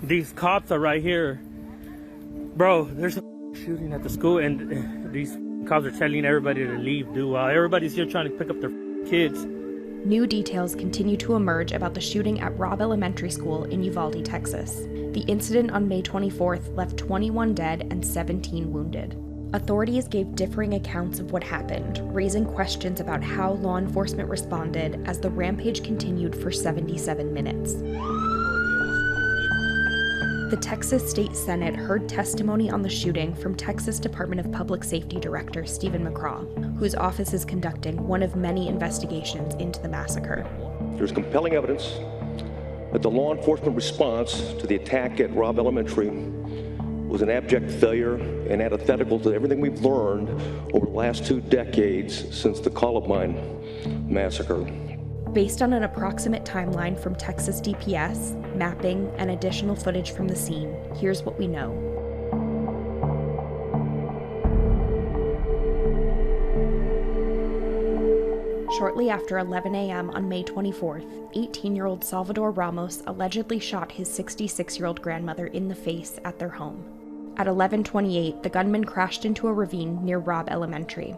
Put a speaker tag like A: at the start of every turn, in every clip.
A: These cops are right here. Bro, there's a shooting at the school, and these cops are telling everybody to leave, dude. While everybody's here trying to pick up their kids.
B: New details continue to emerge about the shooting at Robb Elementary School in Uvalde, Texas. The incident on May 24th left 21 dead and 17 wounded. Authorities gave differing accounts of what happened, raising questions about how law enforcement responded as the rampage continued for 77 minutes. The Texas State Senate heard testimony on the shooting from Texas Department of Public Safety Director Stephen McCraw, whose office is conducting one of many investigations into the massacre.
C: There's compelling evidence that the law enforcement response to the attack at Robb Elementary was an abject failure and antithetical to everything we've learned over the last 2 decades since the Columbine massacre.
B: Based on an approximate timeline from Texas DPS, mapping, and additional footage from the scene, here's what we know. Shortly after 11 a.m. on May 24th, 18-year-old Salvador Ramos allegedly shot his 66-year-old grandmother in the face at their home. At 11:28, the gunman crashed into a ravine near Robb Elementary.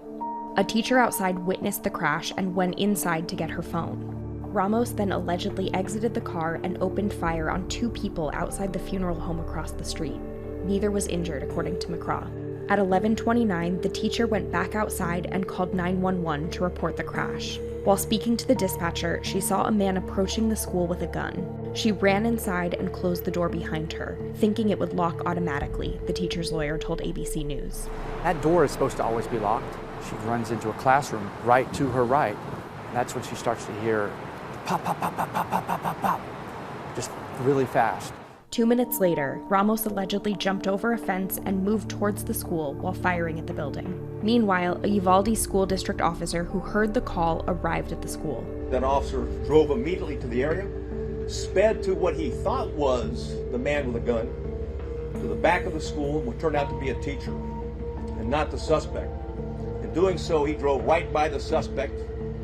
B: A teacher outside witnessed the crash and went inside to get her phone. Ramos then allegedly exited the car and opened fire on 2 people outside the funeral home across the street. Neither was injured, according to McCraw. At 11:29, the teacher went back outside and called 911 to report the crash. While speaking to the dispatcher, she saw a man approaching the school with a gun. She ran inside and closed the door behind her, thinking it would lock automatically, the teacher's lawyer told ABC News.
D: That door is supposed to always be locked. She runs into a classroom right to her right. And that's when she starts to hear pop, pop, pop, pop, pop, pop, pop, pop, pop, just really fast.
B: 2 minutes later, Ramos allegedly jumped over a fence and moved towards the school while firing at the building. Meanwhile, a Uvalde school district officer who heard the call arrived at the school.
E: That officer drove immediately to the area, sped to what he thought was the man with a gun, to the back of the school, what turned out to be a teacher, and not the suspect. In doing so, he drove right by the suspect,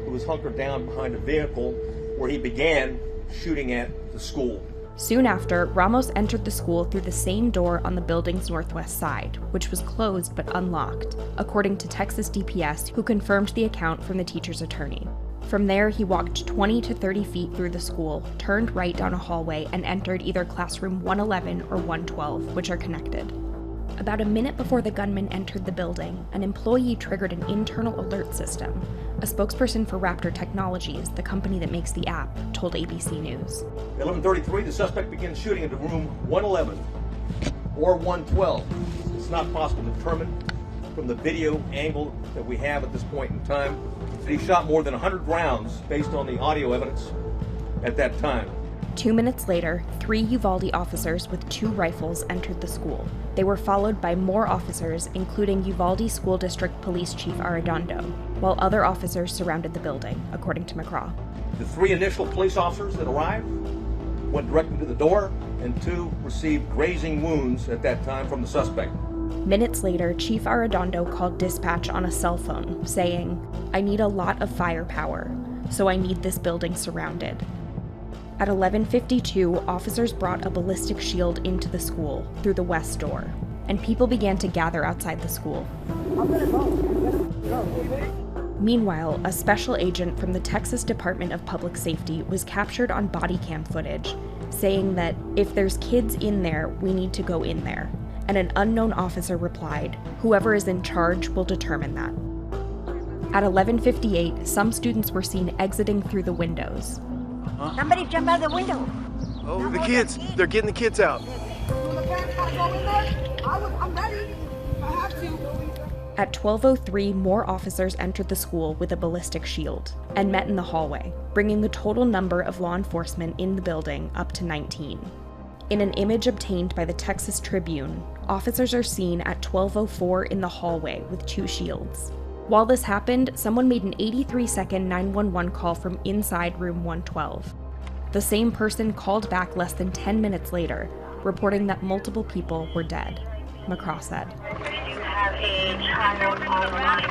E: who was hunkered down behind a vehicle, where he began shooting at the school.
B: Soon after, Ramos entered the school through the same door on the building's northwest side, which was closed but unlocked, according to Texas DPS, who confirmed the account from the teacher's attorney. From there, he walked 20 to 30 feet through the school, turned right down a hallway, and entered either classroom 111 or 112, which are connected. About a minute before the gunman entered the building, an employee triggered an internal alert system. A spokesperson for Raptor Technologies, the company that makes the app, told ABC News.
E: At 11:33, the suspect began shooting into room 111 or 112. It's not possible to determine from the video angle that we have at this point in time that he shot more than 100 rounds based on the audio evidence at that time.
B: 2 minutes later, 3 Uvalde officers with 2 rifles entered the school. They were followed by more officers, including Uvalde School District Police Chief Arredondo, while other officers surrounded the building, according to McCraw.
E: The 3 initial police officers that arrived went directly to the door, and 2 received grazing wounds at that time from the suspect.
B: Minutes later, Chief Arredondo called dispatch on a cell phone, saying, "I need a lot of firepower, so I need this building surrounded." At 11:52, officers brought a ballistic shield into the school through the west door, and people began to gather outside the school. Meanwhile, a special agent from the Texas Department of Public Safety was captured on body cam footage, saying that if there's kids in there, we need to go in there. And an unknown officer replied, "Whoever is in charge will determine that." At 11:58, some students were seen exiting through the windows.
F: Somebody jump out of the window.
G: Oh, the kids. They're getting the kids out.
F: I'm ready. I have to.
B: At 12:03, more officers entered the school with a ballistic shield and met in the hallway, bringing the total number of law enforcement in the building up to 19. In an image obtained by the Texas Tribune, officers are seen at 12:04 in the hallway with 2 shields. While this happened, someone made an 83-second 911 call from inside room 112. The same person called back less than 10 minutes later, reporting that multiple people were dead, McCraw said.
F: You have a child online.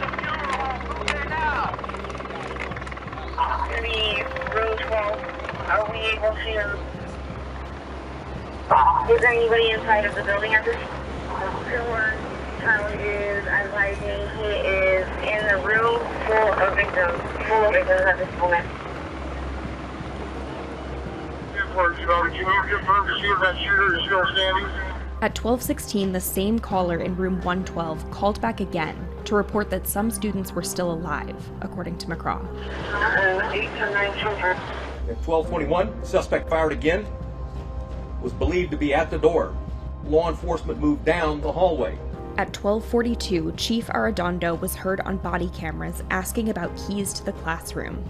F: Room 12. Are we able to Is there anybody inside of the building at this? Charlie is advising he is in the room full of victims at this moment.
B: At 12:16, the same caller in room 112 called back again to report that some students were still alive, according to McCraw.
F: 8 to 9 children.
E: At 12:21, suspect fired again. Was believed to be at the door. Law enforcement moved down the hallway.
B: At 12:42, Chief Arredondo was heard on body cameras asking about keys to the classroom.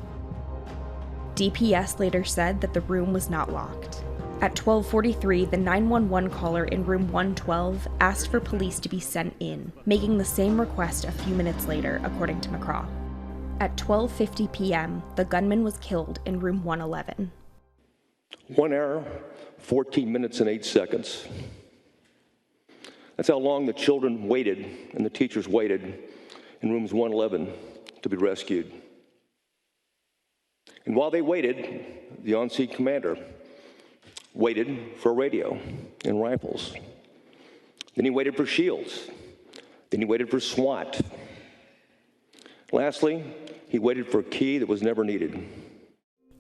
B: DPS later said that the room was not locked. At 12:43, the 911 caller in room 112 asked for police to be sent in, making the same request a few minutes later, according to McCraw. At 12:50 p.m., the gunman was killed in room 111.
C: 1 hour, 14 minutes, and 8 seconds. That's how long the children waited and the teachers waited in rooms 111 to be rescued. And while they waited, the on-scene commander waited for a radio and rifles. Then he waited for shields. Then he waited for SWAT. Lastly, he waited for a key that was never needed.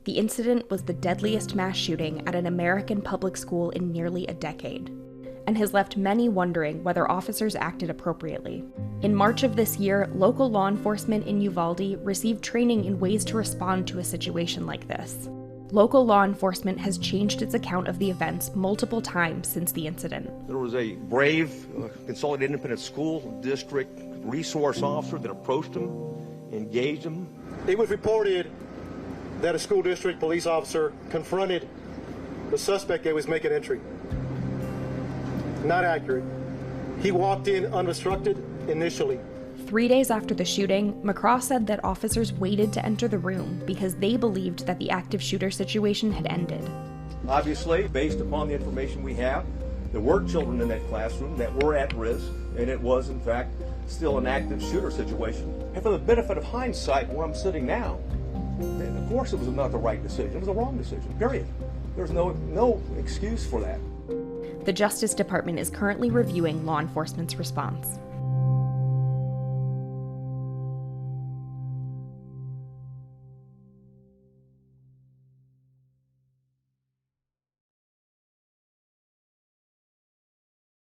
B: The incident was the deadliest mass shooting at an American public school in nearly a decade, and has left many wondering whether officers acted appropriately. In March of this year, local law enforcement in Uvalde received training in ways to respond to a situation like this. Local law enforcement has changed its account of the events multiple times since the incident.
E: There was a brave Consolidated Independent School District resource officer that approached him, engaged him.
H: It was reported that a school district police officer confronted the suspect that was making entry. Not accurate. He walked in unobstructed initially.
B: 3 days after the shooting, McCraw said that officers waited to enter the room because they believed that the active shooter situation had ended.
E: Obviously, based upon the information we have, there were children in that classroom that were at risk, and it was, in fact, still an active shooter situation. And for the benefit of hindsight, where I'm sitting now, of course it was not the right decision. It was the wrong decision, period. There's no excuse for that.
B: The Justice Department is currently reviewing law enforcement's response.